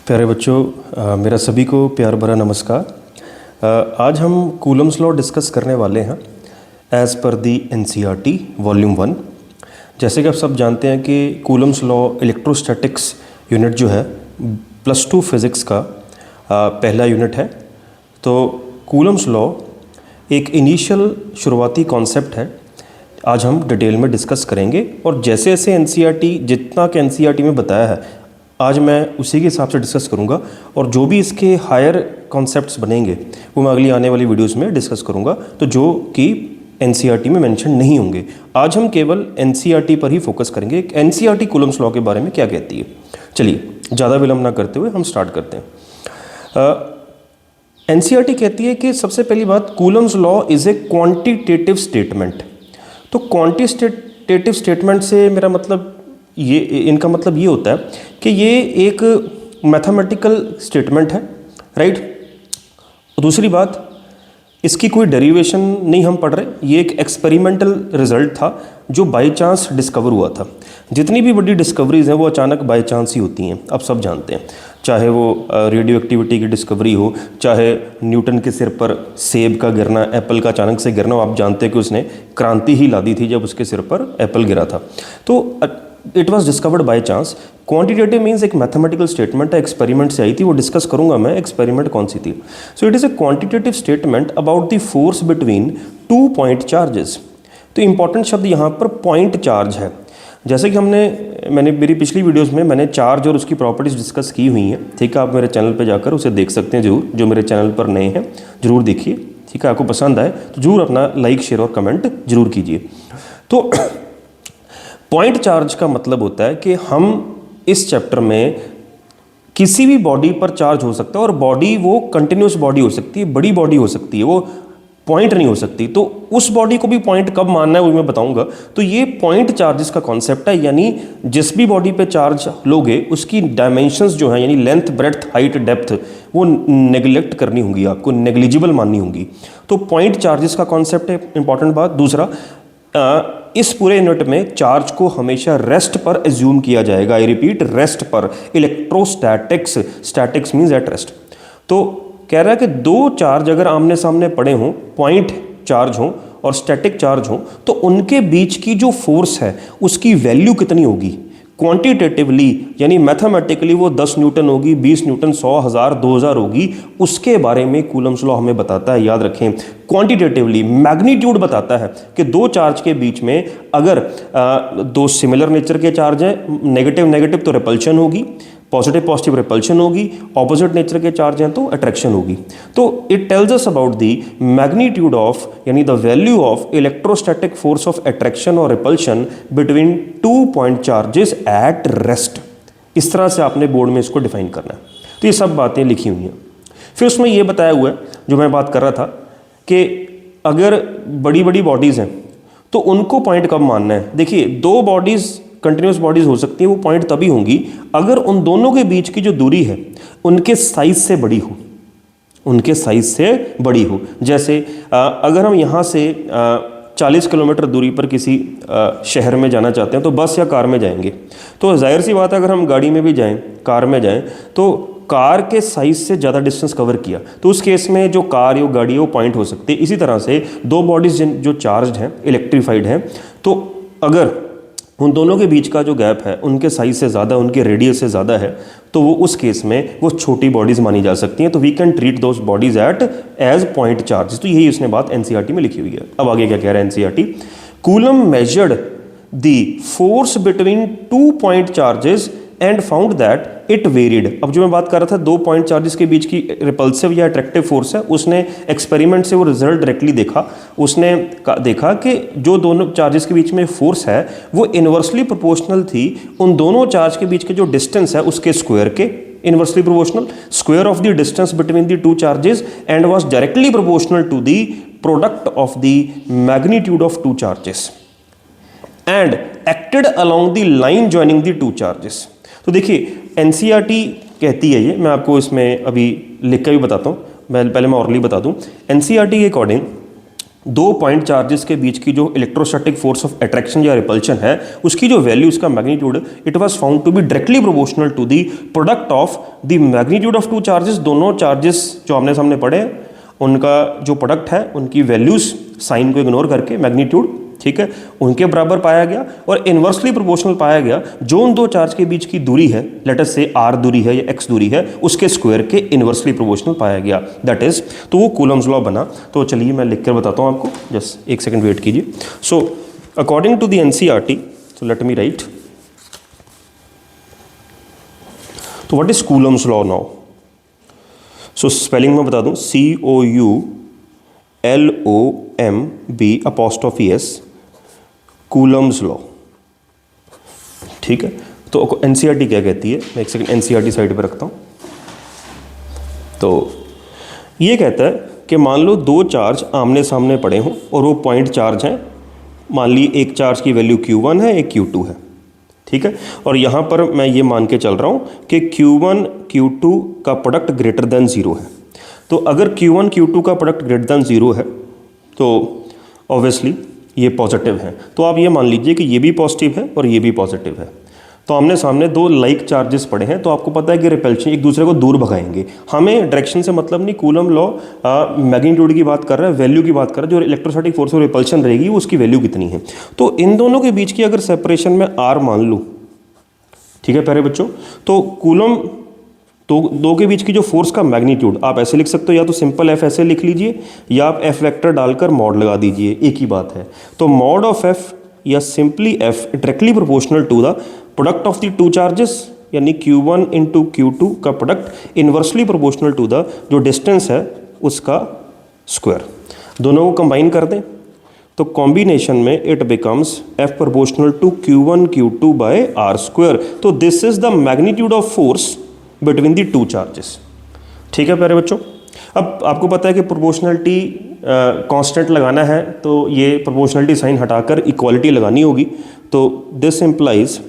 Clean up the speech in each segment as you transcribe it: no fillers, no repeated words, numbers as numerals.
प्यारे बच्चों, मेरा सभी को प्यार भरा नमस्कार। आज हम कूलम्स लॉ डिस्कस करने वाले हैं एज़ पर दी एनसीईआरटी वॉल्यूम 1। जैसे कि आप सब जानते हैं कि कूलम्स लॉ इलेक्ट्रोस्टैटिक्स यूनिट जो है +2 फिज़िक्स का पहला यूनिट है। तो कूलम्स लॉ एक इनिशियल शुरुआती कॉन्सेप्ट है, आज हम डिटेल में डिस्कस करेंगे। और जैसे जैसे एनसीईआरटी जितना कि एनसीईआरटी में बताया है, आज मैं उसी के हिसाब से डिस्कस करूंगा। और जो भी इसके हायर कॉन्सेप्ट्स बनेंगे वो मैं अगली आने वाली वीडियोस में डिस्कस करूंगा, तो जो कि एनसीईआरटी में मेंशन नहीं होंगे। आज हम केवल एनसीईआरटी पर ही फोकस करेंगे। एनसीईआरटी कूलम्स लॉ के बारे में क्या कहती है। चलिए ज़्यादा विलंब ना करते हुए हम स्टार्ट करते हैं। एनसीईआरटी कहती है कि सबसे पहली बात, Coulomb's law is a quantitative statement. तो क्वांटिटेटिव स्टेटमेंट से मेरा मतलब इनका मतलब ये होता है कि ये एक मैथमेटिकल स्टेटमेंट है, राइट। दूसरी बात, इसकी कोई डेरिवेशन नहीं हम पढ़ रहे, ये एक एक्सपेरिमेंटल रिजल्ट था जो बाय चांस डिस्कवर हुआ था। जितनी भी बड़ी डिस्कवरीज हैं वो अचानक बाय चांस ही होती हैं, आप सब जानते हैं। चाहे वो रेडियो एक्टिविटी की डिस्कवरी हो, चाहे न्यूटन के सिर पर सेब का गिरना, एप्पल का अचानक से गिरना, आप जानते हैं कि उसने क्रांति ही ला दी थी जब उसके सिर पर एप्पल गिरा था। तो it was discovered by chance. Quantitative means एक मैथमेटिकल स्टेटमेंट है, एक्सपेरिमेंट से आई थी, वो डिस्कस करूंगा मैं एक्सपेरिमेंट कौन सी थी। So it is a quantitative statement about the force between 2 point charges. तो इंपॉर्टेंट शब्द यहाँ पर पॉइंट चार्ज है। जैसे कि मैंने मेरी पिछली वीडियोस में मैंने चार्ज और उसकी प्रॉपर्टीज़ डिस्कस की हुई हैं, ठीक है। आप मेरे चैनल पर जाकर उसे देख सकते हैं जरूर, जो मेरे चैनल पर नए हैं जरूर देखिए, ठीक है। आपको पसंद आए तो जरूर अपना लाइक शेयर और कमेंट जरूर कीजिए। तो पॉइंट चार्ज का मतलब होता है कि हम इस चैप्टर में किसी भी बॉडी पर चार्ज हो सकता है, और बॉडी वो कंटिन्यूस बॉडी हो सकती है, बड़ी बॉडी हो सकती है, वो पॉइंट नहीं हो सकती। तो उस बॉडी को भी पॉइंट कब मानना है वो मैं बताऊंगा। तो ये पॉइंट चार्जेस का कॉन्सेप्ट है, यानी जिस भी बॉडी पे चार्ज लोगे उसकी डायमेंशंस जो है, यानी लेंथ, ब्रेड्थ, हाइट, डेप्थ, वो नेग्लेक्ट करनी होंगी, आपको नेग्लिजिबल माननी होंगी। तो पॉइंट चार्जेस का कॉन्सेप्ट है इंपॉर्टेंट बात। दूसरा, इस पूरे यूनिट में चार्ज को हमेशा रेस्ट पर एज्यूम किया जाएगा। आई रिपीट, रेस्ट पर। Electrostatics, statics means at rest. तो कह रहा है कि दो चार्ज अगर आमने सामने पड़े हों, पॉइंट चार्ज हों और स्टैटिक चार्ज हों, तो उनके बीच की जो फोर्स है उसकी वैल्यू कितनी होगी। क्वांटिटेटिवली यानी मैथमेटिकली वो 10 न्यूटन होगी, 20 न्यूटन, 100, 1000, 2000 होगी। उसके बारे में कूलम्स लॉ हमें बताता है, याद रखें। क्वांटिटेटिवली मैग्नीट्यूड बताता है कि दो चार्ज के बीच में अगर दो सिमिलर नेचर के चार्ज हैं, नेगेटिव नेगेटिव तो रिपल्शन होगी, पॉजिटिव पॉजिटिव रिपल्शन होगी, ऑपोजिट नेचर के चार्ज हैं तो अट्रैक्शन होगी। तो it tells us about the magnitude of, यानी the value of electrostatic force of attraction और repulsion between 2 point charges at rest. इस तरह से आपने बोर्ड में इसको डिफाइन करना है। तो ये सब बातें लिखी हुई हैं। फिर उसमें ये बताया हुआ है जो मैं बात कर रहा था कि अगर बड़ी बड़ी बॉडीज़ हैं तो उनको पॉइंट कब मानना है। देखिए, दो बॉडीज़ कंटिन्यूस बॉडीज हो सकती हैं, वो पॉइंट तभी होंगी अगर उन दोनों के बीच की जो दूरी है उनके साइज से बड़ी हो, उनके साइज से बड़ी हो। जैसे अगर हम यहाँ से 40 किलोमीटर दूरी पर किसी शहर में जाना चाहते हैं तो बस या कार में जाएंगे। तो जाहिर सी बात है, अगर हम गाड़ी में भी जाएं, कार में जाएं, तो कार के साइज से ज़्यादा डिस्टेंस कवर किया तो उस केस में जो कार या गाड़ी है वो पॉइंट हो सकती है। इसी तरह से दो बॉडीज जो चार्ज हैं, इलेक्ट्रीफाइड हैं, तो अगर उन दोनों के बीच का जो गैप है उनके साइज से ज़्यादा, उनके रेडियस से ज़्यादा है, तो वो उस केस में वो छोटी बॉडीज़ मानी जा सकती हैं। तो we can treat those bodies as point charges. तो यही उसने बात एनसीईआरटी में लिखी हुई है। अब आगे क्या कह रहा है NCERT. Coulomb measured the force between 2 point charges and found that it varied. अब जो मैं बात कर रहा था, 2 पॉइंट चार्जेस के बीच की रिपल्सिव या अट्रैक्टिव फोर्स है, उसने एक्सपेरिमेंट से वो रिजल्ट डायरेक्टली देखा। उसने देखा कि जो दोनों चार्जेस के बीच में फोर्स है वो इन्वर्सली प्रोपोर्शनल थी उन दोनों चार्ज के बीच के जो डिस्टेंस है उसके स्क्वायर के, inversely proportional, square of the distance between the 2 charges and was directly proportional to the product of the magnitude of 2 charges and acted along the line joining the 2 charges. तो देखिए, NCERT कहती है, ये मैं आपको इसमें अभी लिख कर भी बताता हूँ, पहले मैं ऑरली बता दूँ। एनसीईआरटी के अकॉर्डिंग दो पॉइंट चार्जेस के बीच की जो इलेक्ट्रोस्टैटिक फोर्स ऑफ अट्रैक्शन या रिपल्शन है उसकी जो वैल्यू, उसका magnitude, it was found to be directly proportional to the product of the magnitude of two charges. दोनों चार्जेस जो हमने सामने पढ़े उनका जो प्रोडक्ट है उनकी वैल्यूज, साइन को इग्नोर करके मैग्नीट्यूड, ठीक है, उनके बराबर पाया गया और इन्वर्सली प्रोपोर्शनल पाया गया जो उन दो चार्ज के बीच की दूरी है, लेट अस से r दूरी है या x दूरी है, उसके स्क्वायर के इन्वर्सली प्रोपोर्शनल पाया गया, दैट इज, तो वो कूलम्स लॉ बना। तो चलिए मैं लिख कर बताता हूँ आपको, जस्ट एक सेकंड वेट कीजिए। So according to the NCERT, so let me write, तो what is Coulomb's law now? So spelling में बता दूं, COULOMB', कूलम्स लॉ, ठीक है। तो NCERT क्या कहती है, मैं एक सेकंड NCERT साइड पे रखता हूँ। तो ये कहता है कि मान लो दो चार्ज आमने सामने पड़े हों और वो पॉइंट चार्ज हैं, मान ली एक चार्ज की वैल्यू Q1 है, एक Q2 है, ठीक है, और यहाँ पर मैं ये मान के चल रहा हूँ कि Q1 Q2 का प्रोडक्ट ग्रेटर देन 0 है। तो अगर Q1 Q2 का प्रोडक्ट ग्रेटर देन 0 है तो ऑब्वियसली ये पॉजिटिव है। तो आप ये मान लीजिए कि ये भी पॉजिटिव है और ये भी पॉजिटिव है। तो आमने सामने दो लाइक चार्जेस पड़े हैं, तो आपको पता है कि रिपल्शन एक दूसरे को दूर भगाएंगे। हमें डायरेक्शन से मतलब नहीं, कूलम लॉ मैग्नीट्यूड की बात कर रहा है, वैल्यू की बात कर रहा है, जो इलेक्ट्रोस्टैटिक फोर्स और रिपल्शन रहेगी उसकी वैल्यू कितनी है। तो इन दोनों के बीच की अगर सेपरेशन में r मान लूँ, ठीक है प्यारे बच्चों, तो कूलम तो दो के बीच की जो फोर्स का मैग्नीट्यूड आप ऐसे लिख सकते हो, या तो सिंपल F ऐसे लिख लीजिए या आप F वेक्टर डालकर मॉड लगा दीजिए, एक ही बात है। तो मॉड ऑफ F या simply F directly proportional to the product of the two charges, यानी Q1 इंटू Q2 का product inversely proportional to the जो डिस्टेंस है उसका स्क्वायर। दोनों को कंबाइन कर दें तो कॉम्बिनेशन में it becomes F proportional to Q1 Q2 by R square. तो this is the magnitude of force between the two charges, ठीक है प्यारे बच्चों। अब आपको पता है कि प्रोपोर्शनलिटी कांस्टेंट लगाना है तो ये प्रोपोर्शनलिटी साइन हटाकर इक्वालिटी लगानी होगी। तो दिस इम्प्लाइज,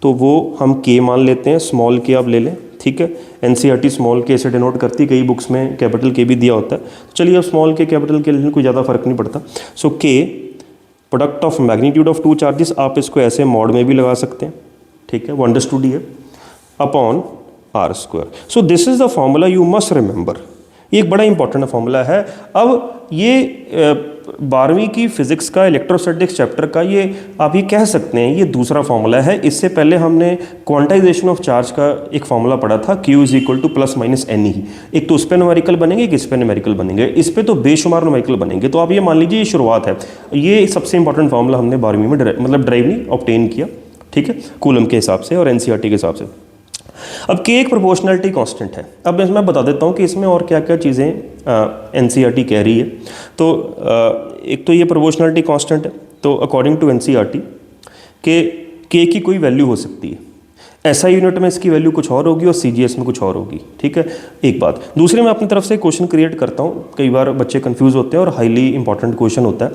तो वो हम K मान लेते हैं, स्मॉल k आप ले लें, ठीक है। NCERT स्मॉल k से डिनोट करती है, कई बुक्स में कैपिटल K भी दिया होता है। चलिए अब स्मॉल k कैपिटल K लेने कोई ज़्यादा फर्क नहीं पड़ता। सो K product of magnitude of two charges, आप इसको ऐसे मॉड में भी लगा सकते हैं, ठीक है, 1/2 है upon R square. So this is the formula you must remember. ये एक बड़ा इंपॉर्टेंट फॉर्मूला है। अब ये 12वीं की फिजिक्स का इलेक्ट्रोस्टैटिक्स चैप्टर का ये आप ये कह सकते हैं ये दूसरा फॉर्मूला है। इससे पहले हमने क्वांटाइजेशन ऑफ चार्ज का एक फॉर्मूला पढ़ा था, Q is equal to plus minus N ही। एक तो उस पर न्यूमेरिकल बनेंगे, एक इस पर न्यूमेरिकल बनेंगे, इस पर तो बेशुमार न्यूमेरिकल बनेंगे। तो आप ये मान लीजिए ये शुरुआत है। ये सबसे इंपॉर्टेंट फॉर्मूला हमने 12वीं में मतलब ड्राइव नहीं ऑब्टेन किया, ठीक है, कूलम के हिसाब से और NCERT के हिसाब से। अब K एक प्रोपोर्शनलिटी कांस्टेंट है। अब मैं बता देता हूँ कि इसमें और क्या क्या चीज़ें NCERT कह रही है। तो एक तो ये प्रोपोर्शनलिटी कांस्टेंट है, तो अकॉर्डिंग टू NCERT के K की कोई वैल्यू हो सकती है। SI यूनिट में इसकी वैल्यू कुछ और होगी और CGS में कुछ और होगी, ठीक है, एक बात। दूसरे मैं अपनी तरफ से क्वेश्चन क्रिएट करता हूँ, कई बार बच्चे कंफ्यूज होते हैं और हाईली इंपॉर्टेंट क्वेश्चन होता है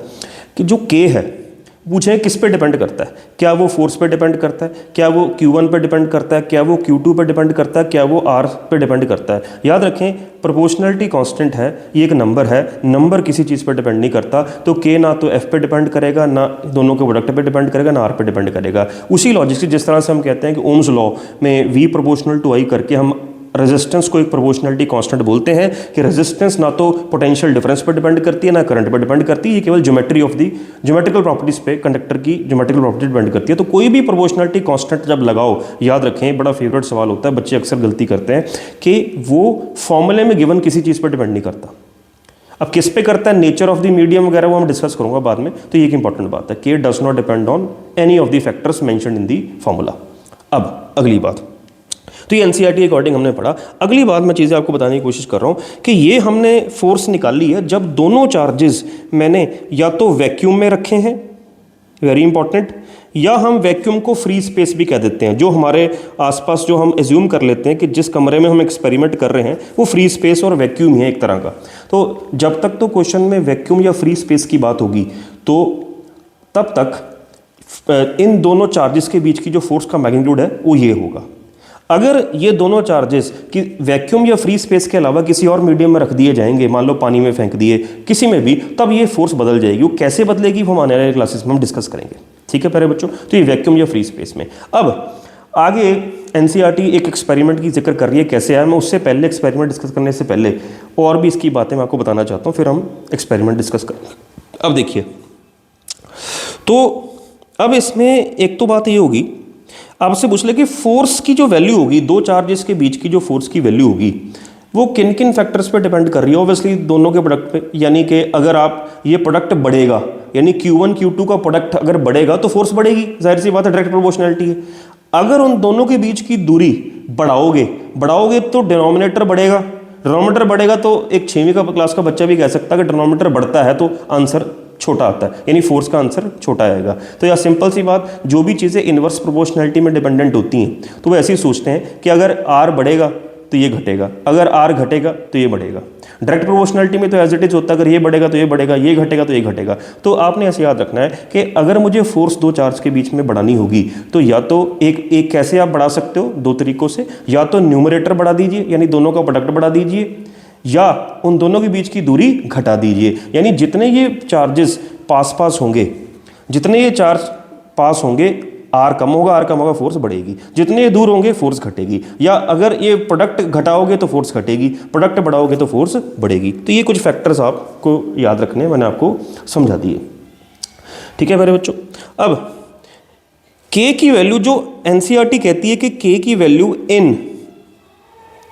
कि जो K है पूछे किस पे डिपेंड करता है। क्या वो फोर्स पे डिपेंड करता है, क्या वो Q1 पे डिपेंड करता है, क्या वो Q2 पे डिपेंड करता है, क्या वो R पे डिपेंड करता है। याद रखें प्रोपोर्शनलिटी कांस्टेंट है, ये एक नंबर है, नंबर किसी चीज़ पर डिपेंड नहीं करता। तो K ना तो F पे डिपेंड करेगा, ना दोनों के प्रोडक्ट पे डिपेंड करेगा, ना R पे डिपेंड करेगा। उसी लॉजिक से जिस तरह से हम कहते हैं कि ओम्स लॉ में V प्रोपोर्शनल टू I करके हम रेजिस्टेंस को एक प्रोपोर्शनलिटी कांस्टेंट बोलते हैं कि रेजिस्टेंस ना तो पोटेंशियल डिफरेंस पर डिपेंड करती है ना करंट पर डिपेंड करती है, ये केवल geometry of the geometrical properties पे, कंडक्टर की ज्योमेट्रिकल प्रॉपर्टी डिपेंड करती है। तो कोई भी प्रोपोर्शनलिटी कांस्टेंट जब लगाओ, याद रखें बड़ा फेवरेट सवाल होता है, बच्चे अक्सर गलती करते हैं कि वो फॉर्मूले में गिवन किसी चीज़ पर डिपेंड नहीं करता। अब किस पे करता है, नेचर ऑफ द मीडियम वगैरह वो हम डिस्कस करूंगा बाद में। तो ये एक इंपॉर्टेंट बात है, K does not depend on any of the factors mentioned in the formula. अब अगली बात, तो ये NCERT के अकॉर्डिंग हमने पढ़ा। अगली बात मैं चीज़ें आपको बताने की कोशिश कर रहा हूँ कि ये हमने फोर्स निकाली है जब दोनों चार्जेस मैंने या तो वैक्यूम में रखे हैं, वेरी इंपॉर्टेंट, या हम वैक्यूम को फ्री स्पेस भी कह देते हैं। जो हमारे आसपास जो हम एज्यूम कर लेते हैं कि जिस कमरे में हम एक्सपेरिमेंट कर रहे हैं वो फ्री स्पेस और वैक्यूम ही है एक तरह का। तो जब तक तो क्वेश्चन में वैक्यूम या फ्री स्पेस की बात होगी तो तब तक इन दोनों चार्जेस के बीच की जो फोर्स का मैग्नीट्यूड है वो ये होगा। अगर ये दोनों चार्जेस कि वैक्यूम या फ्री स्पेस के अलावा किसी और मीडियम में रख दिए जाएंगे, मान लो पानी में फेंक दिए, किसी में भी, तब ये फोर्स बदल जाएगी। वो कैसे बदलेगी वो आने वाले क्लासेस में हम डिस्कस करेंगे, ठीक है प्यारे बच्चों। तो ये वैक्यूम या फ्री स्पेस में। अब आगे एनसीईआरटी एक एक्सपेरिमेंट की जिक्र कर रही है, कैसे आया। मैं उससे पहले एक्सपेरिमेंट डिस्कस करने से पहले और भी इसकी बातें मैं आपको बताना चाहता हूँ, फिर हम एक्सपेरिमेंट डिस्कस करेंगे। अब देखिए, तो अब इसमें एक तो बात ये होगी, आपसे पूछ ले कि फोर्स की जो वैल्यू होगी, दो चार्जेस के बीच की जो फोर्स की वैल्यू होगी वो किन किन फैक्टर्स पे डिपेंड कर रही है। ऑब्वियसली दोनों के प्रोडक्ट पे, यानी कि अगर आप ये प्रोडक्ट बढ़ेगा, यानी Q1 Q2 का प्रोडक्ट अगर बढ़ेगा तो फोर्स बढ़ेगी, जाहिर सी बात है, डायरेक्ट प्रोपोर्शनलिटी है। अगर उन दोनों के बीच की दूरी बढ़ाओगे तो डिनोमिनेटर बढ़ेगा, डिनोमिनेटर बढ़ेगा तो एक 6वीं का क्लास का बच्चा भी कह सकता है कि डिनोमिनेटर बढ़ता है तो आंसर छोटा आता है, यानी फोर्स का आंसर छोटा आएगा। तो यह सिंपल सी बात, जो भी चीज़ें इनवर्स प्रोपोर्शनलिटी में डिपेंडेंट होती हैं तो वो ऐसे ही सोचते हैं कि अगर R बढ़ेगा तो ये घटेगा, अगर R घटेगा तो ये बढ़ेगा। डायरेक्ट प्रोपोर्शनलिटी में तो एज इट इज होता है, अगर ये बढ़ेगा तो ये बढ़ेगा, ये घटेगा तो ये घटेगा। तो आपने ऐसे याद रखना है कि अगर मुझे फोर्स दो चार्ज के बीच में बढ़ानी होगी तो या तो एक कैसे आप बढ़ा सकते हो, दो तरीकों से, या तो न्यूमरेटर बढ़ा दीजिए यानी दोनों का प्रोडक्ट बढ़ा दीजिए, या उन दोनों के बीच की दूरी घटा दीजिए। यानी जितने ये चार्जेस पास होंगे, जितने ये चार्ज पास होंगे, आर कम होगा फोर्स बढ़ेगी, जितने ये दूर होंगे फोर्स घटेगी। या अगर ये प्रोडक्ट घटाओगे तो फोर्स घटेगी, प्रोडक्ट बढ़ाओगे तो फोर्स बढ़ेगी। तो ये कुछ फैक्टर्स आपको याद रखने मैंने आपको समझा दिए, ठीक है मेरे बच्चों। अब के की वैल्यू जो एनसीईआरटी कहती है कि के की value in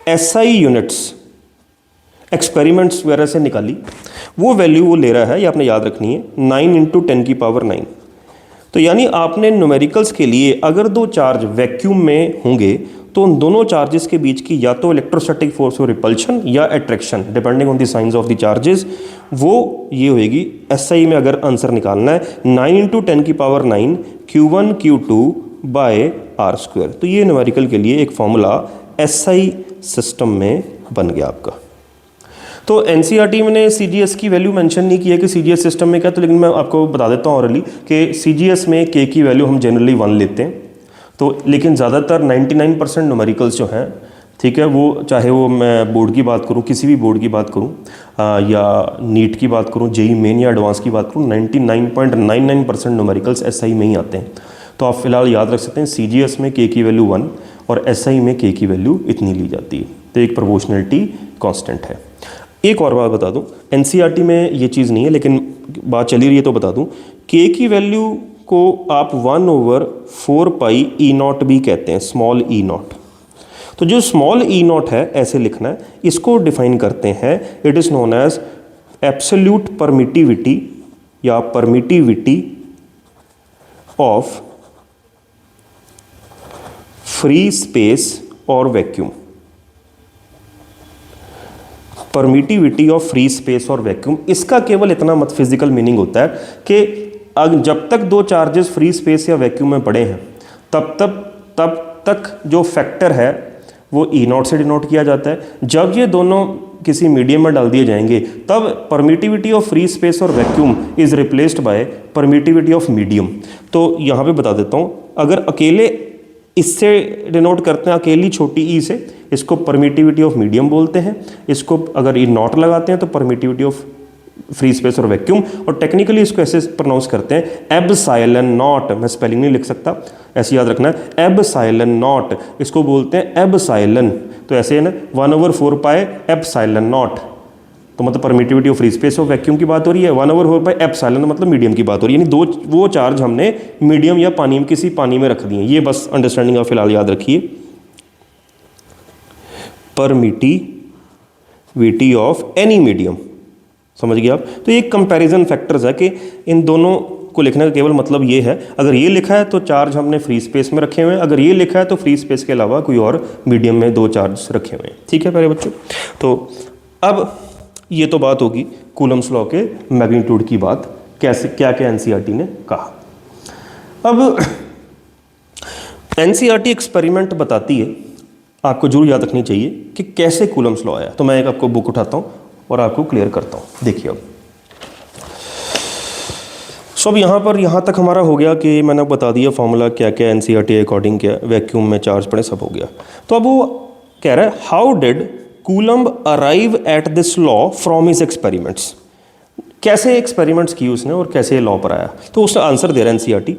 SI units experiments वगैरह से निकाली, वो वैल्यू वो ले रहा है, ये आपने याद रखनी है, 9 × 10⁹। तो यानी आपने न्यूमेरिकल्स के लिए अगर दो चार्ज वैक्यूम में होंगे तो उन दोनों चार्जेस के बीच की या तो इलेक्ट्रोस्टैटिक फोर्स और रिपल्शन या attraction depending on the science of the charges, वो ये होएगी। एसआई में अगर आंसर निकालना है 9 × 10⁹ Q1 Q2/r²। तो ये न्यूमेरिकल के लिए एक फॉर्मूला एसआई सिस्टम में बन गया आपका। तो एनसीईआरटी में सीजीएस की वैल्यू मेंशन नहीं की है कि सीजीएस सिस्टम में क्या, तो लेकिन मैं आपको बता देता हूँ ऑरली कि सीजीएस में के की वैल्यू हम जनरली 1 लेते हैं। तो लेकिन ज़्यादातर 99% न्यूमेरिकल्स जो हैं, ठीक है, वो चाहे वो मैं बोर्ड की बात करूँ, किसी भी बोर्ड की बात करूँ, या नीट की बात करूँ, जेई मेन या एडवांस की बात करूँ, 99.99% न्यूमेरिकल्स एसआई में ही आते हैं। तो आप फिलहाल याद रख सकते हैं सीजीएस में के की वैल्यू 1 और एसआई में के की वैल्यू इतनी ली जाती है। तो एक प्रोपोर्शनलिटी कांस्टेंट है। एक और बात बता दूं, एनसीईआरटी में ये चीज़ नहीं है लेकिन बात चली रही है तो बता दूं, के की वैल्यू को आप 1/4πE0 भी कहते हैं, स्मॉल E0। तो जो स्मॉल E0 है ऐसे लिखना है, इसको डिफाइन करते हैं, it is known as absolute permittivity या परमिटिविटी ऑफ फ्री स्पेस और vacuum. Permittivity of free space और वैक्यूम, इसका केवल इतना मत फिजिकल मीनिंग होता है कि जब तक दो चार्जेस फ्री स्पेस या वैक्यूम में पड़े हैं तब तक जो फैक्टर है वो E0 से डिनोट किया जाता है। जब ये दोनों किसी मीडियम में डाल दिए जाएंगे तब परमिटिविटी ऑफ फ्री स्पेस और vacuum is replaced by permittivity of medium. तो यहाँ पे बता देता हूँ, अगर अकेले इससे डिनोट करते हैं, अकेली छोटी ई से, इसको परमिटिविटी ऑफ मीडियम बोलते हैं। इसको अगर E0 लगाते हैं तो परमिटिविटी ऑफ फ्री स्पेस और वैक्यूम, और टेक्निकली इसको ऐसे प्रोनाउंस करते हैं एब्साइलन नॉट। मैं स्पेलिंग नहीं लिख सकता, ऐसे याद रखना है, एब्साइलन नॉट, इसको बोलते हैं एब्साइलन। तो ऐसे है ना, 1/4πε0, तो मतलब परमिटिविटी ऑफ फ्री स्पेस और वैक्यूम की बात हो रही है, 1/4πε मतलब मीडियम की बात हो रही है, यानी दो वो चार्ज हमने मीडियम या पानी में, किसी पानी में रख दिए। ये बस अंडरस्टैंडिंग आप फिलहाल याद रखिए, परमिटिविटी ऑफ एनी मीडियम, समझ गए आप। तो ये कंपैरिजन फैक्टर्स है कि इन दोनों को लिखने का केवल मतलब ये है, अगर ये लिखा है तो चार्ज हमने फ्री स्पेस में रखे हुए हैं, अगर ये लिखा है तो फ्री स्पेस के अलावा कोई और मीडियम में दो चार्ज रखे हुए हैं, ठीक है प्यारे बच्चों। तो अब ये तो बात होगी कूलम्स लॉ के मैग्नीट्यूड की बात, कैसे क्या क्या एनसीईआरटी ने कहा। अब एनसीईआरटी एक्सपेरिमेंट बताती है, आपको जरूर याद रखनी चाहिए कि कैसे कूलम्स लॉ आया। तो मैं एक आपको बुक उठाता हूँ और आपको क्लियर करता हूँ। देखिए अब सो अब यहाँ तक हमारा हो गया कि मैंने बता दिया फॉर्मूला क्या क्या एनसीईआरटी अकॉर्डिंग क्या वैक्यूम में चार्ज पड़े सब हो गया। तो अब वो कह रहा है how did coulomb arrive at this law from his experiments, कैसे एक्सपेरिमेंट्स किए उसने और कैसे ये लॉ पर आया। तो उसने आंसर दे रहा है एनसीईआरटी,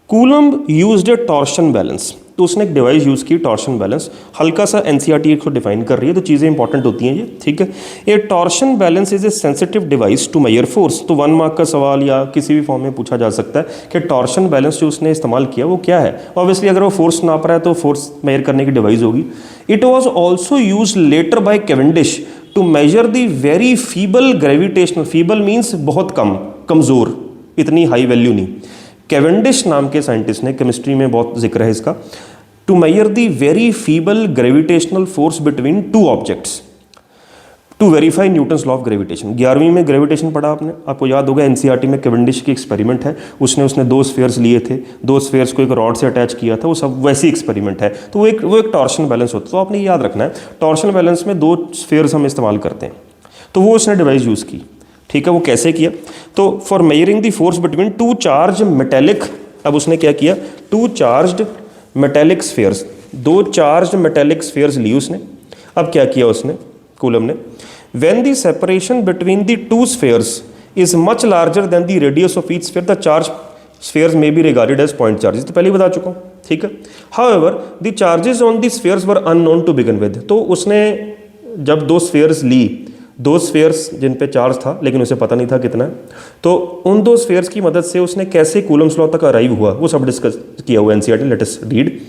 कूलम्ब यूज्ड ए टॉर्शन बैलेंस। तो उसने एक डिवाइस यूज़ की टॉर्शन बैलेंस, हल्का सा एनसीईआरटी इसको डिफाइन कर रही है तो चीज़ें इंपॉर्टेंट होती हैं ये, ठीक है। A torsion balance is a sensitive device to measure force. तो 1 मार्क का सवाल या किसी भी फॉर्म में पूछा जा सकता है कि टॉर्शन बैलेंस जो उसने इस्तेमाल किया वो क्या है। ऑब्वियसली अगर वो फोर्स नाप रहा है तो फोर्स मेजर करने की डिवाइस होगी। It was also use later by Cavendish to measure the very feeble gravitational, feeble means बहुत कम, कमज़ोर, इतनी हाई वैल्यू नहीं। कैवेंडिश नाम के साइंटिस्ट ने, केमिस्ट्री में बहुत जिक्र है इसका, to measure the very feeble gravitational force between two objects to verify Newton's law of gravitation. 11वीं में ग्रेविटेशन पढ़ा आपने, आपको याद होगा एनसीईआरटी में कैवेंडिश की एक्सपेरिमेंट है, उसने 2 स्फीयर्स लिए थे, 2 स्फीयर्स को एक रॉड से अटैच किया था, वो सब वैसी एक्सपेरिमेंट है। तो वो एक टॉर्शन बैलेंस होता है। तो आपने याद रखना है टॉर्शन बैलेंस में 2 स्फीयर्स हम इस्तेमाल करते हैं। तो वो उसने डिवाइस यूज़ की, ठीक है। वो कैसे किया, तो for measuring the force between 2 charge metallic, अब उसने क्या किया, 2 charged metallic spheres, 2 charged metallic spheres ली उसने। अब क्या किया उसने, कूलम ने, when the separation between the 2 spheres is much larger than the radius of each sphere the charge spheres may be regarded as point charges. तो पहले ही बता चुका हूँ, ठीक है। However the charges on the spheres were unknown to begin with. तो उसने जब 2 स्फीयर्स ली, 2 स्फीयर्स जिन पे चार्ज था लेकिन उसे पता नहीं था कितना है, तो उन 2 स्फीयर्स की मदद से उसने कैसे कूलम्स लॉ तक अराइव हुआ वो सब डिस्कस किया हुआ NCERT. Let us read.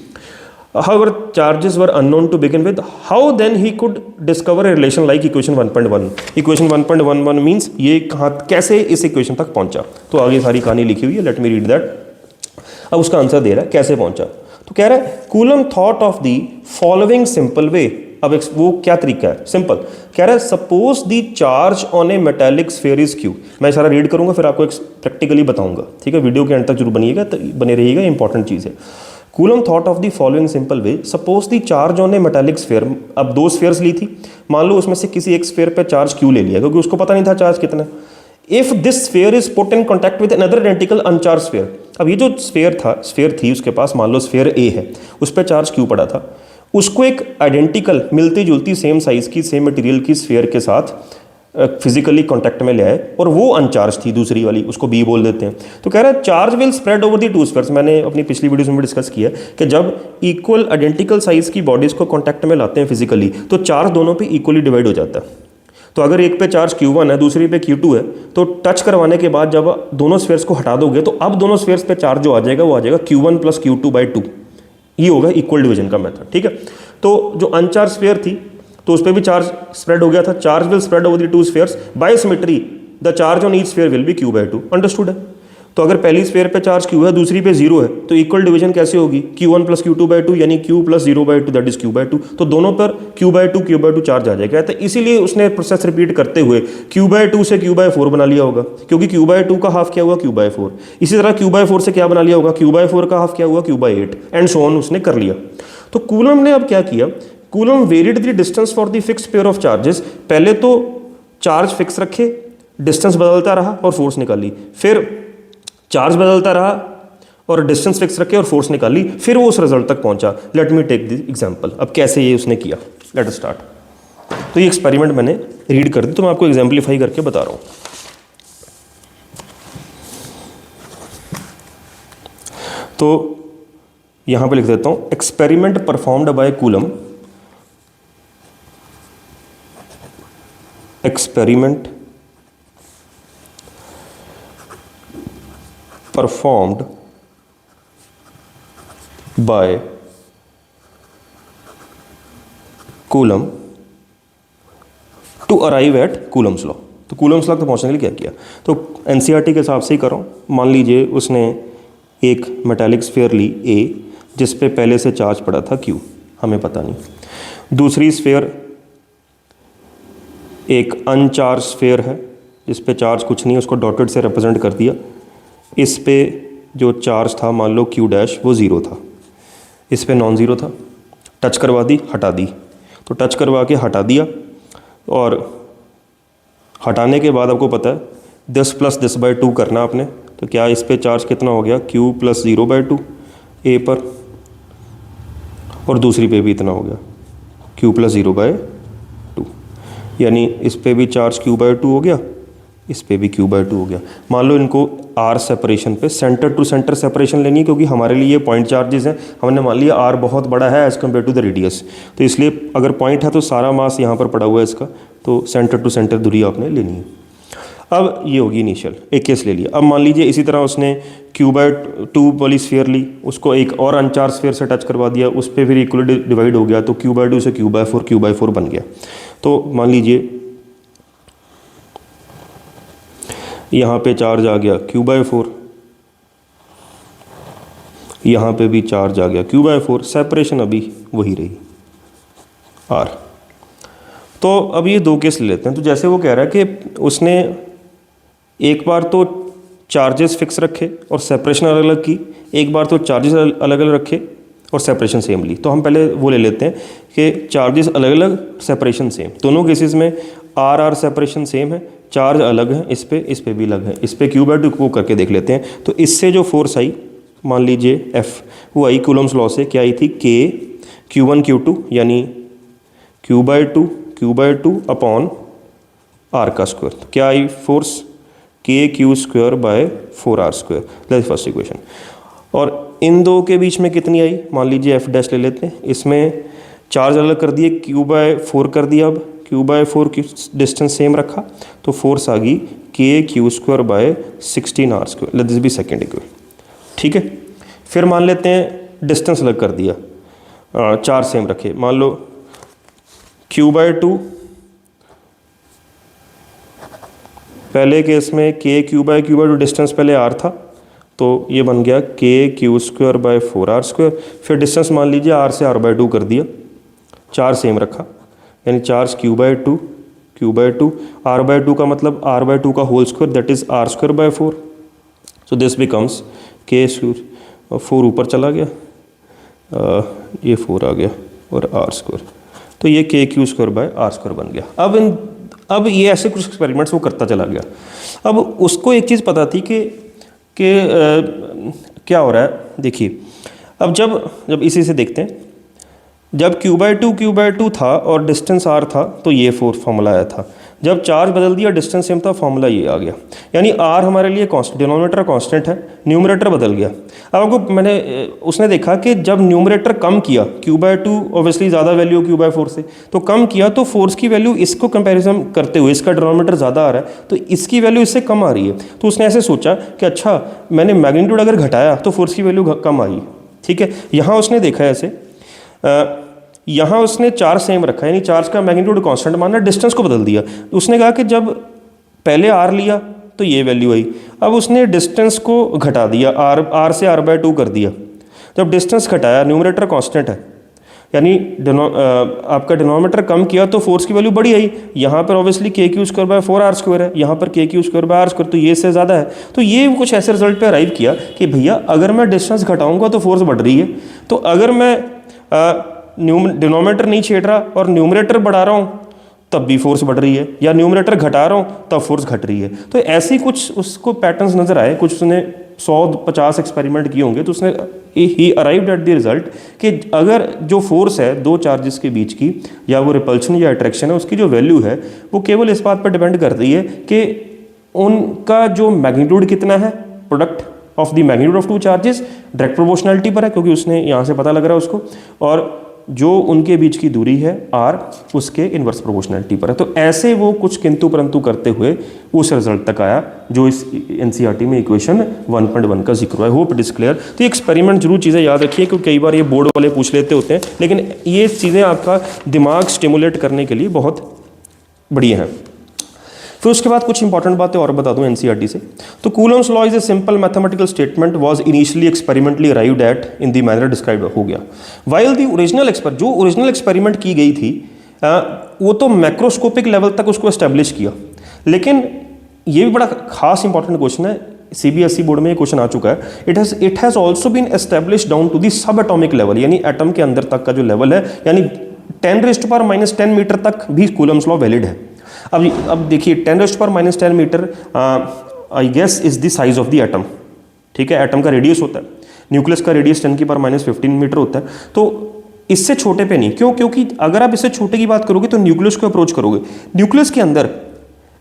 However, charges were unknown to begin with. How then he could discover a relation like equation 1.1? Equation 1.11 means ये कहाँ कैसे इस इक्वेशन तक पहुंचा। तो आगे सारी कहानी लिखी हुई है, लेट मी रीड दैट। अब उसका आंसर दे रहा है कैसे पहुंचा। तो कह रहा है coulomb thought of the following simple way. अब वो क्या तरीका है, सिंपल। कह रहा है suppose the charge on A metallic sphere is Q. मैं सारा रीड करूंगा फिर आपको प्रैक्टिकली बताऊंगा, ठीक है। वीडियो के एंड तक जरूर बने रहिएगा, इंपॉर्टेंट चीज़ है। Coulomb thought of the following simple way, suppose the charge on A metallic sphere. अब 2 स्फीयर्स ली थी, मान लो उसमें से किसी एक स्फीयर पे चार्ज क्यू ले लिया क्योंकि उसको पता नहीं था चार्ज कितना। If this sphere is put in contact with another identical अनचार्ज sphere. अब ये जो स्फीयर थी उसके पास, मान लो स्फीयर ए है, उस पर चार्ज क्यू पड़ा था, उसको एक आइडेंटिकल मिलती जुलती सेम साइज की सेम मटेरियल की स्फीयर के साथ फिजिकली कांटेक्ट में ले आए और वो अनचार्ज थी दूसरी वाली, उसको बी बोल देते हैं। तो कह रहा है charge will spread over the 2 spheres. मैंने अपनी पिछली वीडियोस में भी डिस्कस किया कि जब इक्वल आइडेंटिकल साइज की बॉडीज को कांटेक्ट में लाते हैं फिजिकली तो चार्ज दोनों पे इक्वली डिवाइड हो जाता है। तो अगर एक पे चार्ज Q1 है दूसरी पे Q2 है तो टच करवाने के बाद जब दोनों स्फीयर्स को हटा दोगे तो अब दोनों स्फीयर्स पे चार्ज जो आ जाएगा वो आ जाएगा Q1 + Q2/2। ये होगा इक्वल डिवीजन का मेथड, ठीक है। तो जो अनचार्ज स्फीयर थी तो उस पर भी चार्ज स्प्रेड हो गया था। Charge will spread over the 2 spheres by symmetry, the charge on each sphere will be Q/2। Understood है। तो अगर पहली स्फीयर पे चार्ज Q है दूसरी पे 0 है तो इक्वल डिवीजन कैसे होगी, Q1 + Q2/2 यानी Q + 0/2 दैट इज Q/2। तो दोनों पर Q/2 चार्ज आ जाएगा। तो इसीलिए उसने प्रोसेस रिपीट करते हुए Q/2 से Q/4 बना लिया होगा क्योंकि Q/2 का हाफ क्या हुआ Q/4। इसी तरह Q/4 से क्या बना लिया होगा, Q/4 का हाफ क्या हुआ Q/8 एंड सो ऑन उसने कर लिया। तो कूलम ने अब क्या किया, coulomb varied the distance for the fixed pair of charges. पहले तो चार्ज फिक्स रखे, डिस्टेंस बदलता रहा और फोर्स निकाली, फिर चार्ज बदलता रहा और डिस्टेंस फिक्स रखे और फोर्स निकाली, फिर वो उस रिजल्ट तक पहुंचा। Let me take the example. अब कैसे ये उसने किया, लेट अस स्टार्ट। तो ये एक्सपेरिमेंट मैंने रीड कर दी तो मैं आपको एग्जाम्पलीफाई करके बता रहा हूँ। तो यहां पे लिख देता हूं experiment performed by Coulomb, experiment performed by Coulomb to arrive at Coulomb's law. तो कूलम्स लॉ तक पहुंचने के लिए क्या किया, तो एनसीईआरटी के हिसाब से ही कर रहा हूं। मान लीजिए उसने एक मेटालिक स्फीयर ली ए जिस पे पहले से चार्ज पड़ा था Q, हमें पता नहीं। दूसरी स्फीयर एक अनचार्ज स्फीयर है जिस पे चार्ज कुछ नहीं है, उसको डॉटेड से रिप्रेजेंट कर दिया। इस पे जो चार्ज था मान लो Q' वो 0 था, इस पे नॉन ज़ीरो था। टच करवा दी, हटा दी। तो टच करवा के हटा दिया और हटाने के बाद आपको पता है 10 + 10/2 करना आपने। तो तो क्या इस पे चार्ज कितना हो गया, Q प्लस 0/2 A पर, और दूसरी पे भी इतना हो गया Q प्लस 0/2, यानी इस पे भी चार्ज Q/2 हो गया, इस पे भी Q/2 हो गया। मान लो इनको R सेपरेशन पे सेंटर टू सेंटर सेपरेशन लेनी है, क्योंकि हमारे लिए ये पॉइंट चार्जेस हैं। हमने मान लिया R बहुत बड़ा है as compare to the radius, तो इसलिए अगर पॉइंट है तो सारा मास यहाँ पर पड़ा हुआ है इसका, तो सेंटर टू सेंटर दूरी आपने लेनी है। अब ये होगी इनिशियल, एक केस ले लिया। अब मान लीजिए इसी तरह उसने Q/2 वाली स्फीयर ली, उसको एक और अनचार्ज स्फीयर से टच करवा दिया, उस पर फिर इक्वली डिवाइड हो गया, तो Q/2 से Q/4 बन गया। तो मान लीजिए यहाँ पे चार्ज आ गया Q/4, यहाँ पे भी चार्ज आ गया Q/4, सेपरेशन अभी वही रही R। तो अब ये दो केस ले लेते हैं। तो जैसे वो कह रहा है कि उसने एक बार तो चार्जेस फिक्स रखे और सेपरेशन अलग अलग की, एक बार तो चार्जेस अलग अलग रखे और सेपरेशन सेम ली। तो हम पहले वो ले लेते हैं कि चार्जेस अलग अलग, सेपरेशन सेम। दोनों केसेस में R सेपरेशन सेम है, चार्ज अलग है, इस पे भी अलग है। इस पे Q/2 को करके देख लेते हैं। तो इससे जो फोर्स आई, मान लीजिए F, वो आई कूलम्स लॉ से, क्या आई थी, K Q1 Q2 यानी Q/2 अपॉन R का स्क्वायर। तो क्या आई force, KQ²/4R²। That first equation. और इन दो के बीच में कितनी आई, मान लीजिए F डैश ले लेते हैं। इसमें चार्ज अलग कर दिए, Q/4 कर दिया। अब Q/4 की डिस्टेंस सेम रखा, तो फोर्स आ गई KQ²/16R²। Let this be second equation, ठीक है। फिर मान लेते हैं डिस्टेंस अलग कर दिया, चार्ज सेम रखे। मान लो Q/2, पहले केस में KQ/2 डिस्टेंस पहले R था, तो ये बन गया KQ²/4R²। फिर डिस्टेंस मान लीजिए R से R/2 कर दिया, चार्ज सेम रखा, यानी चार्ज Q/2 R/2 का मतलब R/2 का whole square, that is R²/4। So this becomes K², 4 ऊपर चला गया, ये 4 आ गया और R²। तो ये KQ²/R² बन गया। अब ये ऐसे कुछ एक्सपेरिमेंट्स वो करता चला गया। अब उसको एक चीज़ पता थी कि क्या हो रहा है। देखिए, अब जब इसी से देखते हैं, जब Q/2 था और डिस्टेंस R था, तो ये फॉर्मूला आया था। जब चार्ज बदल दिया, डिस्टेंस सेम था, फॉर्मूला ये आ गया। यानी R हमारे लिए डिनोमिनेटर कांस्टेंट है, न्यूमरेटर बदल गया। अब आपको उसने देखा कि जब न्यूमरेटर कम किया, Q/2 ऑब्वियसली ज़्यादा वैल्यू Q/4 से, तो कम किया, तो फोर्स की वैल्यू इसको कंपैरिजन करते हुए, इसका डिनोमिनेटर ज़्यादा आ रहा है तो इसकी वैल्यू इससे कम आ रही है। तो उसने ऐसे सोचा कि अच्छा, मैंने मैग्नीट्यूड अगर घटाया तो फोर्स की वैल्यू कम आई, ठीक है। यहाँ उसने देखा ऐसे, यहाँ उसने चार्ज सेम रखा, यानी चार्ज का मैग्नीट्यूड कांस्टेंट माना, डिस्टेंस को बदल दिया। उसने कहा कि जब पहले R लिया तो ये वैल्यू आई, अब उसने डिस्टेंस को घटा दिया, R से R/2 कर दिया। जब डिस्टेंस घटाया, न्यूमरेटर कांस्टेंट है, यानी आपका डिनोमिनेटर कम किया तो फोर्स की वैल्यू बढ़ी आई। यहाँ पर ऑब्वियसली KQ²/4R² है, यहाँ पर KQ²/R², तो ये इससे ज़्यादा है। तो ये कुछ ऐसे रिजल्ट पे अराइव किया कि भैया अगर मैं डिस्टेंस घटाऊंगा तो फोर्स बढ़ रही है, तो अगर मैं डिनोमिनेटर नहीं छेड़ रहा और न्यूमरेटर बढ़ा रहा हूँ तब भी फोर्स बढ़ रही है, या न्यूमरेटर घटा रहा हूँ तब फोर्स घट रही है। तो ऐसे कुछ उसको पैटर्न्स नज़र आए। कुछ उसने 100-50 एक्सपेरिमेंट किए होंगे, तो उसने ही अराइव्ड एट द रिजल्ट कि अगर जो फोर्स है दो चार्जेस के बीच की, या वो रिपल्शन या अट्रैक्शन है, उसकी जो वैल्यू है वो केवल इस बात पर डिपेंड करती है कि उनका जो मैग्नीट्यूड कितना है, product of the magnitude of two charges, direct proportionality पर है, क्योंकि उसने यहाँ से पता लग रहा है उसको, और जो उनके बीच की दूरी है R, उसके इन्वर्स प्रोपोर्शनलिटी पर है। तो ऐसे वो कुछ किंतु परंतु करते हुए उस रिजल्ट तक आया जो इस NCERT में इक्वेशन 1.1 का जिक्र हुआ है। Hope it is clear. तो एक्सपेरिमेंट जरूर चीज़ें याद रखिए, क्योंकि कई बार ये बोर्ड वाले पूछ लेते होते हैं, लेकिन ये चीज़ें आपका दिमाग स्टिमुलेट करने के लिए बहुत बढ़िया हैं। फिर उसके बाद कुछ इंपॉर्टेंट बातें और बता दूं NCERT से। तो Coulomb's law is a simple mathematical statement was initially experimentally arrived at in the manner described हो गया। वाइल द ओरिजिनल एक्सपेरिमेंट की गई थी, वो तो मैक्रोस्कोपिक लेवल तक उसको एस्टेब्लिश किया। लेकिन ये भी बड़ा खास इंपॉर्टेंट क्वेश्चन है, CBSE बोर्ड में ये क्वेश्चन आ चुका है। It has also been establish down to the sub atomic level, यानी एटम के अंदर तक का जो लेवल है, यानी 10⁻⁻10 मीटर तक भी कूलम्स लॉ वैलिड है। अब देखिए 10⁻⁻10 metre I guess is the size of the atom, ठीक है, एटम का रेडियस होता है, न्यूक्लियस का रेडियस 10⁻⁻15 मीटर होता है, तो इससे छोटे पे नहीं, क्यों, क्योंकि अगर आप इससे छोटे की बात करोगे तो न्यूक्लियस को अप्रोच करोगे, न्यूक्लियस के अंदर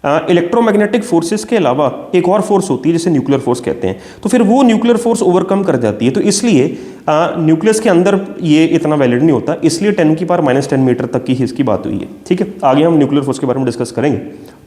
इलेक्ट्रोमैग्नेटिक फोर्सेस के अलावा एक और फोर्स होती है जिसे न्यूक्लियर फोर्स कहते हैं, तो फिर वो न्यूक्लियर फोर्स ओवरकम कर जाती है, तो इसलिए न्यूक्लियस के अंदर ये इतना वैलिड नहीं होता, इसलिए 10⁻⁻10 मीटर तक की इसकी बात हुई है, ठीक है। आगे हम न्यूक्लियर फोर्स के बारे में डिस्कस करेंगे,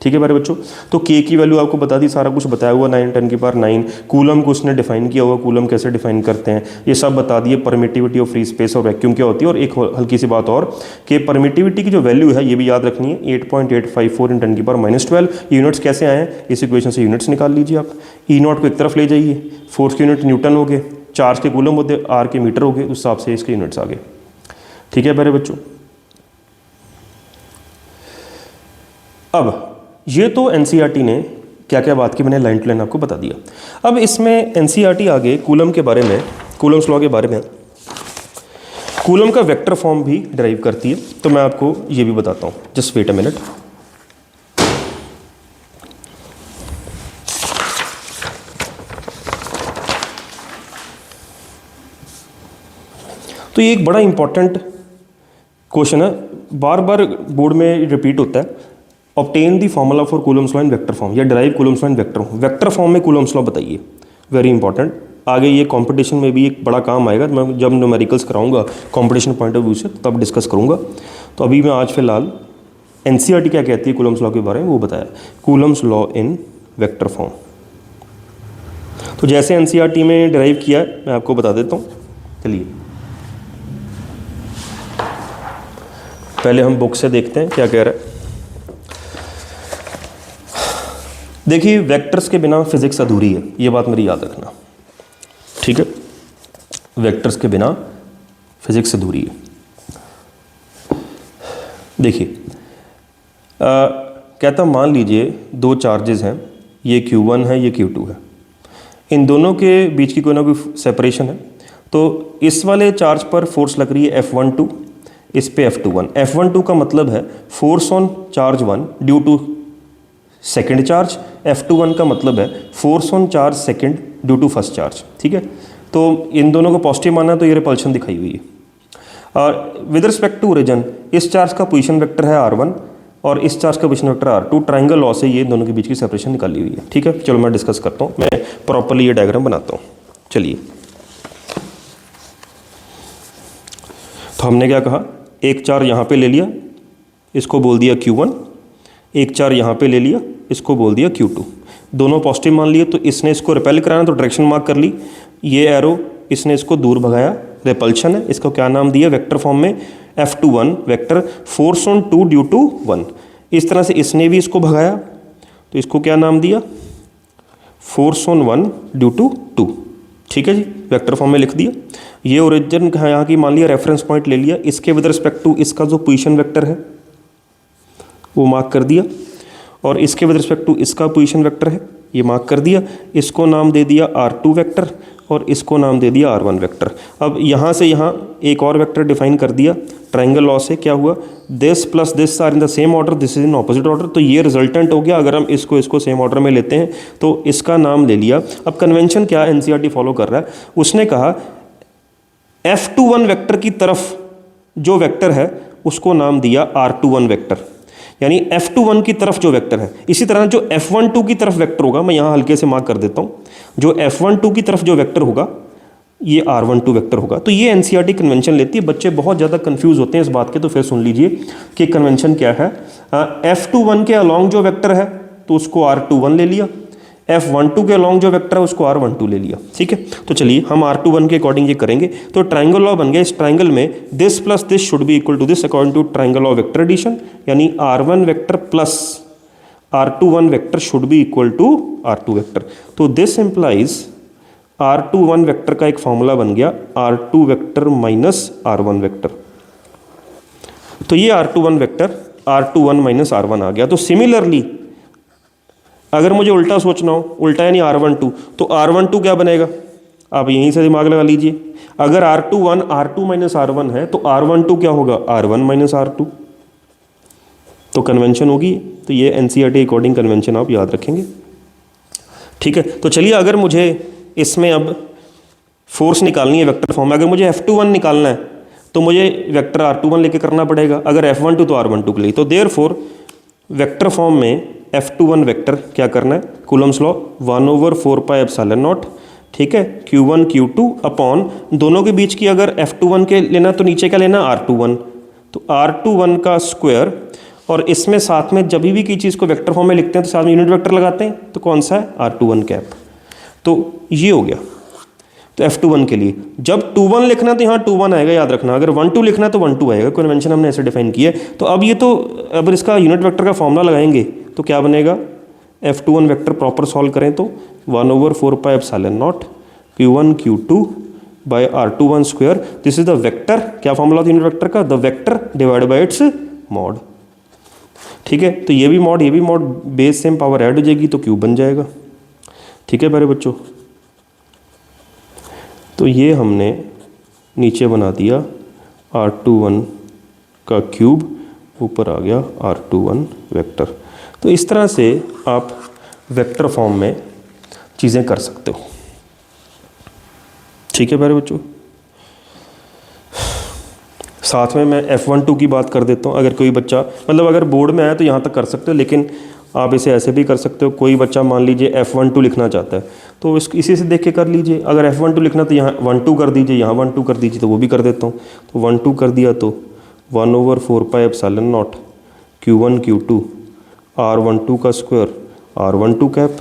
ठीक है मेरे बच्चों। तो के की वैल्यू आपको बता दी, सारा कुछ बताया हुआ 9×10⁹, कूलम को उसने डिफाइन किया हुआ, कूलम कैसे डिफाइन करते हैं ये सब बता दिए, परमिटिविटी ऑफ फ्री स्पेस और वैक्यूम क्या होती है, और एक हल्की सी बात और कि परमिटिविटी की जो वैल्यू है ये भी याद रखनी है, 8.854 × 10⁻12। यूनिट्स कैसे आए हैं, इस इक्वेशन से यूनिट्स निकाल लीजिए आप, E0 को एक तरफ ले जाइए, फोर्स के यूनिट न्यूटन हो गए, चार्ज के कूलम होते, आर के मीटर हो गए, उस हिसाब से इसके यूनिट्स आ गए, ठीक है मेरे बच्चों। अब ये तो एनसीईआरटी ने क्या क्या बात की मैंने लाइन टू लाइन आपको बता दिया। अब इसमें एनसीईआरटी आगे कूलम के बारे में, कूलम्स लॉ के बारे में, कूलम का वेक्टर फॉर्म भी डिराइव करती है, तो मैं आपको ये भी बताता हूँ, जस्ट वेट अ मिनट। तो ये एक बड़ा इंपॉर्टेंट क्वेश्चन है, बार बार बोर्ड में रिपीट होता है, obtain the formula for Coulomb's law in vector form, या derive Coulomb's law in vector form में कूलम्स लॉ बताइए, वेरी इंपॉर्टेंट। आगे ये कंपटीशन में भी एक बड़ा काम आएगा, मैं जब न्यूमेरिकल्स कराऊंगा कंपटीशन पॉइंट ऑफ व्यू से तब डिस्कस करूंगा। तो अभी मैं आज फिलहाल एनसीईआरटी क्या कहती है कूलम्स लॉ के बारे में वो बताया, Coulomb's law in vector form. तो जैसे एनसीईआरटी में डिराइव किया है मैं आपको बता देता हूँ, चलिए पहले हम बुक से देखते हैं क्या कह रहा है। देखिए वेक्टर्स के बिना फिजिक्स अधूरी है, ये बात मेरी याद रखना, ठीक है, वेक्टर्स के बिना फिजिक्स अधूरी है। देखिए कहता मान लीजिए दो चार्जेस हैं, ये Q1 है, ये Q2 है, इन दोनों के बीच की कोई ना कोई सेपरेशन है, तो इस वाले चार्ज पर फोर्स लग रही है F12, इस पे F21। F12 का मतलब है force on charge 1 due to second charge, F21 का मतलब है force on charge second due to first charge, ठीक है। तो इन दोनों को पॉजिटिव माना तो ये रिपल्शन दिखाई हुई है। और विद रिस्पेक्ट टू ओरिजिन इस चार्ज का पोजीशन वेक्टर है R1 और इस चार्ज का position vector R2, triangle law से ये दोनों के बीच की सेपरेशन निकाली हुई है, ठीक है। चलो मैं डिस्कस करता हूँ, मैं प्रॉपरली ये डायग्राम बनाता हूँ। चलिए तो हमने क्या कहा, एक चार्ज यहाँ पे ले लिया, इसको बोल दिया Q1, एक चार्ज यहाँ पे ले लिया, इसको बोल दिया Q2, दोनों पॉजिटिव मान लिए, तो इसने इसको रिपेल कराना तो डायरेक्शन मार्क कर ली, ये एरो इसने इसको दूर भगाया, रिपल्शन है, इसको क्या नाम दिया वेक्टर फॉर्म में F21 vector force on 2 due to 1। इस तरह से इसने भी इसको भगाया तो इसको क्या नाम दिया, फोर्स ऑन 1 ड्यू टू 2, ठीक है जी, वेक्टर फॉर्म में लिख दिया। ये ओरिजिन यहाँ की मान लिया, रेफरेंस पॉइंट ले लिया, इसके विद रिस्पेक्ट टू इसका जो पोजीशन वेक्टर है वो मार्क कर दिया, और इसके विद रिस्पेक्ट टू इसका पोजीशन वेक्टर है ये मार्क कर दिया, इसको नाम दे दिया R2 वेक्टर और इसको नाम दे दिया R1 वेक्टर। अब यहाँ से यहाँ एक और वेक्टर डिफाइन कर दिया, ट्राइंगल लॉ से क्या हुआ, this plus this are in the same order, this is in opposite order, तो ये रिजल्टेंट हो गया। अगर हम इसको सेम ऑर्डर में लेते हैं तो इसका नाम ले लिया। अब कन्वेंशन क्या एनसीईआरटी फॉलो कर रहा है, उसने कहा F21 वेक्टर की तरफ जो वेक्टर है उसको नाम दिया R21 वेक्टर, यानी F21 की तरफ जो वेक्टर है। इसी तरह जो F12 की तरफ वेक्टर होगा, मैं यहाँ हल्के से मार्क कर देता हूँ, जो F12 की तरफ जो वेक्टर होगा ये R12 वेक्टर होगा। तो ये एनसीईआरटी कन्वेंशन लेती है। बच्चे बहुत ज़्यादा कंफ्यूज होते हैं इस बात के, तो फिर सुन लीजिए कि कन्वेंशन क्या है। F21 के अलॉन्ग जो वेक्टर है तो उसको R21 ले लिया, F12 के अलॉन्ग जो वेक्टर है उसको R12 ले लिया, ठीक है। तो चलिए हम R21 के अकॉर्डिंग ये करेंगे, तो ट्राइंगल लॉ बन गया। इस ट्राइंगल में this plus this should be equal to this according to triangle law vector addition, यानी R1 vector plus R21 vector should be equal to R2 vector. तो दिस इम्प्लाइज R21 वेक्टर का एक formula बन गया R2 vector minus R1 vector. तो ये R21 vector R21 minus R1 आ गया। तो सिमिलरली अगर मुझे उल्टा सोचना हो, उल्टा यानी R12, तो R12 क्या बनेगा, आप यहीं से दिमाग लगा लीजिए। अगर R21 R2 माइनस R1 है तो R12 क्या होगा, R1 माइनस R2। तो कन्वेंशन होगी, तो ये एनसीईआरटी अकॉर्डिंग कन्वेंशन आप याद रखेंगे। ठीक है, तो चलिए अगर मुझे इसमें अब फोर्स निकालनी है वेक्टर फॉर्म में, अगर मुझे F21 निकालना है तो मुझे वेक्टर R21 लेके करना पड़ेगा, अगर F12 तो R12 के लिए। तो देयरफॉर वेक्टर फॉर्म में F21 वेक्टर क्या करना है, कूलम्स लॉ 1/4πε0, ठीक है, Q1 Q2 अपॉन दोनों के बीच की अगर F21 के लेना तो नीचे क्या लेना R21, तो R21 का स्क्वायर, और इसमें साथ में जब भी किसी चीज़ को वेक्टर फॉर्म में लिखते हैं तो साथ में यूनिट वेक्टर लगाते हैं, तो कौन सा है R21 कैप। तो ये हो गया। तो F21 के लिए जब 21 लिखना है तो यहाँ 21 आएगा, याद रखना। अगर 12 लिखना है तो 12 आएगा, कन्वेंशन हमने ऐसे डिफाइन किया है। तो अब ये तो अगर इसका यूनिट वेक्टर का फॉर्मूला लगाएंगे तो क्या बनेगा, F21 वेक्टर प्रॉपर सॉल्व करें तो 1/4πε0 Q1 Q2 by R21 square, this is the vector, क्या फॉर्मूला था यूनिट वेक्टर का, the vector divide by its mod. ठीक है, तो ये भी mod base same power add हो जाएगी तो क्यूब बन जाएगा। ठीक है प्यारे बच्चों, तो ये हमने नीचे बना दिया R21 का क्यूब, ऊपर आ गया R21 वेक्टर। तो इस तरह से आप वेक्टर फॉर्म में चीज़ें कर सकते हो। ठीक है प्यारे बच्चों, साथ में मैं F12 की बात कर देता हूँ। अगर कोई बच्चा मतलब अगर बोर्ड में आया तो यहाँ तक कर सकते हो, लेकिन आप इसे ऐसे भी कर सकते हो। कोई बच्चा मान लीजिए F12 लिखना चाहता है तो इसी से देख के कर लीजिए। अगर F12 लिखना तो यहाँ 12 कर दीजिए, यहाँ 12 कर दीजिए, तो वो भी कर देता हूँ। तो 12 कर दिया तो 1/4πε0 Q1 Q2 R12 का स्क्वायर R12 कैप,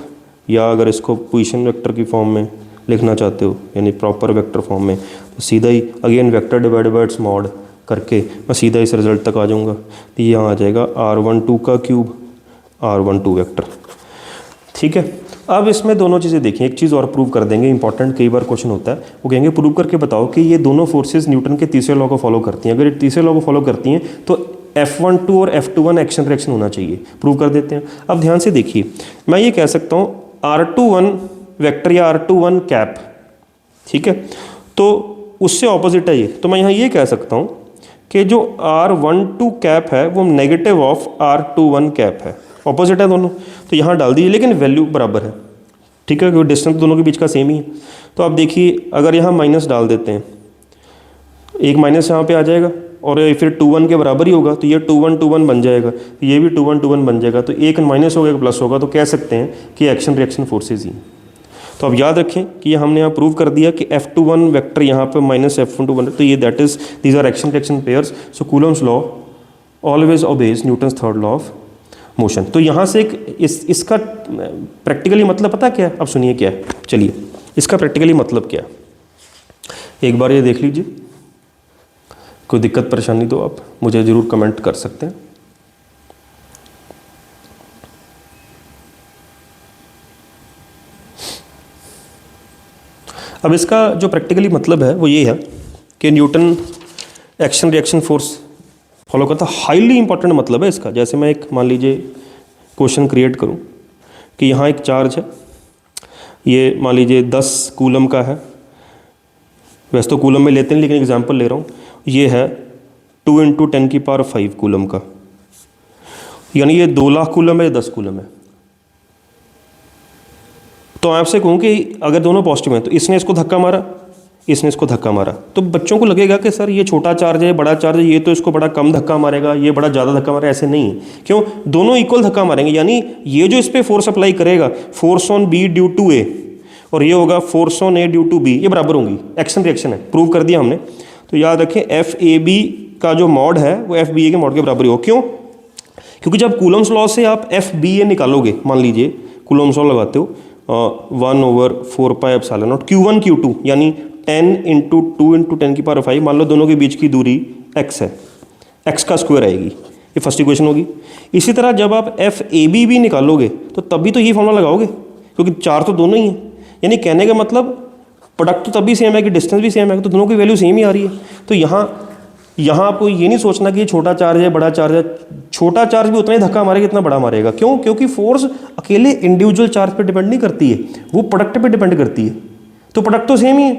या अगर इसको पोजीशन वेक्टर की फॉर्म में लिखना चाहते हो यानी प्रॉपर वेक्टर फॉर्म में, तो सीधा ही again vector divide by its mod करके मैं सीधा इस रिजल्ट तक आ जाऊँगा। तो ये यहाँ आ जाएगा R12 का क्यूब R12 वेक्टर। ठीक है, अब इसमें दोनों चीज़ें देखिए, एक चीज़ और प्रूव कर देंगे, इंपॉर्टेंट कई बार क्वेश्चन होता है, वो कहेंगे प्रूव करके बताओ कि ये दोनों फोर्सेस न्यूटन के तीसरे लॉ को फॉलो करती हैं। अगर ये तीसरे लॉ को फॉलो करती हैं तो F12 और F21 एक्शन रिएक्शन होना चाहिए। प्रूव कर देते हैं। अब ध्यान से देखिए, मैं ये कह सकता हूँ R21 वेक्टर या R21 कैप, ठीक है, तो उससे ऑपोजिट है ये। तो मैं यहाँ ये कह सकता हूँ कि जो R12 कैप है वो नेगेटिव ऑफ R21 कैप है, ऑपोजिट है दोनों। तो यहाँ डाल दीजिए, लेकिन वैल्यू बराबर है। ठीक है, क्योंकि डिस्टेंस दोनों के बीच का सेम ही है। तो आप देखिए, अगर यहाँ माइनस डाल देते हैं, एक माइनस यहाँ पे आ जाएगा और फिर 2 1 के बराबर ही होगा, तो ये 2 1 2 1 बन जाएगा, तो ये भी 2 1 2 1 बन जाएगा। तो एक माइनस होगा एक प्लस होगा, तो कह सकते हैं कि एक्शन रिएक्शन फोर्सेज ही। तो अब याद रखें कि ये हमने यहाँ प्रूव कर दिया कि F21 वेक्टर यहाँ पर माइनस F12, तो ये that is these are action reaction pairs. So Coulomb's law always obeys Newton's third law of motion. तो यहाँ से एक इसका प्रैक्टिकली मतलब पता क्या है, अब सुनिए क्या है। चलिए, इसका प्रैक्टिकली मतलब क्या है एक बार ये देख लीजिए। कोई दिक्कत परेशानी तो आप मुझे ज़रूर कमेंट कर सकते हैं। अब इसका जो प्रैक्टिकली मतलब है वो ये है कि Newton action reaction force follow करता है। हाईली इंपॉर्टेंट मतलब है इसका। जैसे मैं एक मान लीजिए क्वेश्चन क्रिएट करूं कि यहाँ एक चार्ज है, ये मान लीजिए 10 कूलम का है। वैसे तो कूलम में लेते हैं लेकिन एग्जांपल ले रहा हूँ। ये है 2 × 10⁵ कूलम का, यानी ये 2 लाख कूलम है, 10 कूलम है। तो आपसे कहूँ कि अगर दोनों पॉजिटिव हैं तो इसने इसको धक्का मारा, इसने इसको धक्का मारा, तो बच्चों को लगेगा कि सर ये छोटा चार्ज है, बड़ा चार्ज है, ये तो इसको बड़ा कम धक्का मारेगा, ये बड़ा ज़्यादा धक्का मारेगा। ऐसे नहीं है। क्यों? दोनों इक्वल धक्का मारेंगे। यानी ये जो इस पर फोर्स अप्लाई करेगा, force on B due to A, और ये होगा force on A due to B, ये बराबर होंगी। एक्शन रिएक्शन है, प्रूव कर दिया हमने। तो याद रखें FAB का जो मॉड है वो FBA के मॉड के बराबर ही हो। क्यों? क्योंकि जब कूलम्स लॉ से आप FBA निकालोगे, मान लीजिए कूलम्स लॉ लगाते हो 1/4πε0 Q1 Q2 यानी 10 × 2 × 10⁵, मान लो दोनों के बीच की दूरी x है, x का स्क्वायर आएगी। ये फर्स्ट इक्वेशन होगी। इसी तरह जब आप FAB भी निकालोगे तो तब भी तो ये फॉर्मूला लगाओगे, क्योंकि चार तो दोनों ही हैं। यानी कहने का मतलब प्रोडक्ट तो तब भी सेम है कि डिस्टेंस भी सेम है, तो दोनों की वैल्यू सेम ही आ रही है। तो यहाँ आपको ये नहीं सोचना कि छोटा चार्ज है बड़ा चार्ज है। छोटा चार्ज भी उतना ही धक्का मारेगा जितना बड़ा मारेगा। क्यों? क्योंकि फोर्स अकेले इंडिविजुअल चार्ज पे डिपेंड नहीं करती है, वो प्रोडक्ट पे डिपेंड करती है। तो प्रोडक्ट तो सेम ही है।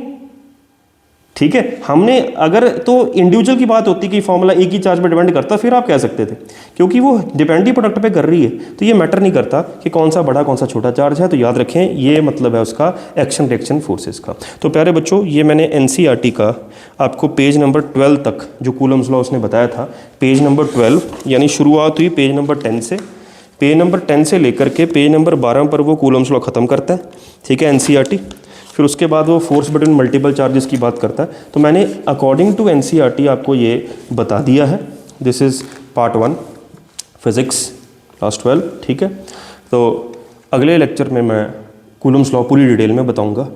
ठीक है। हमने अगर तो इंडिविजुअल की बात होती कि फॉर्मूला एक ही चार्ज पे डिपेंड करता, फिर आप कह सकते थे, क्योंकि वो डिपेंड ही प्रोडक्ट पे कर रही है, तो ये मैटर नहीं करता कि कौन सा बड़ा कौन सा छोटा चार्ज है। तो याद रखें, ये मतलब है उसका एक्शन रिएक्शन फोर्सेस का। तो प्यारे बच्चों, ये मैंने एनसीईआरटी का आपको पेज नंबर 12 तक जो कूलम्स लॉ उसने बताया था, पेज नंबर 12 यानी शुरुआत हुई पेज नंबर 10 से, पेज नंबर 10 से लेकर के पेज नंबर 12 पर वो कूलम्स लॉ ख़त्म करता है, ठीक है, एनसीईआरटी। फिर उसके बाद वो फोर्स बिटवीन मल्टीपल चार्जेस की बात करता है। तो मैंने अकॉर्डिंग टू एनसीईआरटी आपको ये बता दिया है। This is part 1 physics class 12, ठीक है। तो अगले लेक्चर में मैं कूलम्स लॉ पूरी डिटेल में बताऊंगा,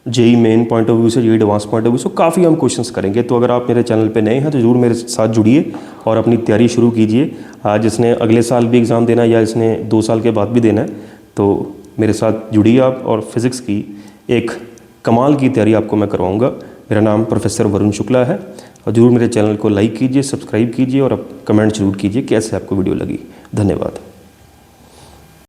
JEE main point of view से, JEE advance point of view से, काफ़ी हम क्वेश्चंस करेंगे। तो अगर आप मेरे चैनल पे नए हैं तो ज़रूर मेरे साथ जुड़िए और अपनी तैयारी शुरू कीजिए। आज जिसने अगले साल भी एग्ज़ाम देना है या इसने 2 साल के बाद भी देना है, तो मेरे साथ जुड़िए आप, और फिज़िक्स की एक कमाल की तैयारी आपको मैं करवाऊंगा। मेरा नाम प्रोफेसर वरुण शुक्ला है, और ज़रूर मेरे चैनल को लाइक कीजिए, सब्सक्राइब कीजिए, और अब कमेंट जरूर कीजिए कैसे आपको वीडियो लगी। धन्यवाद।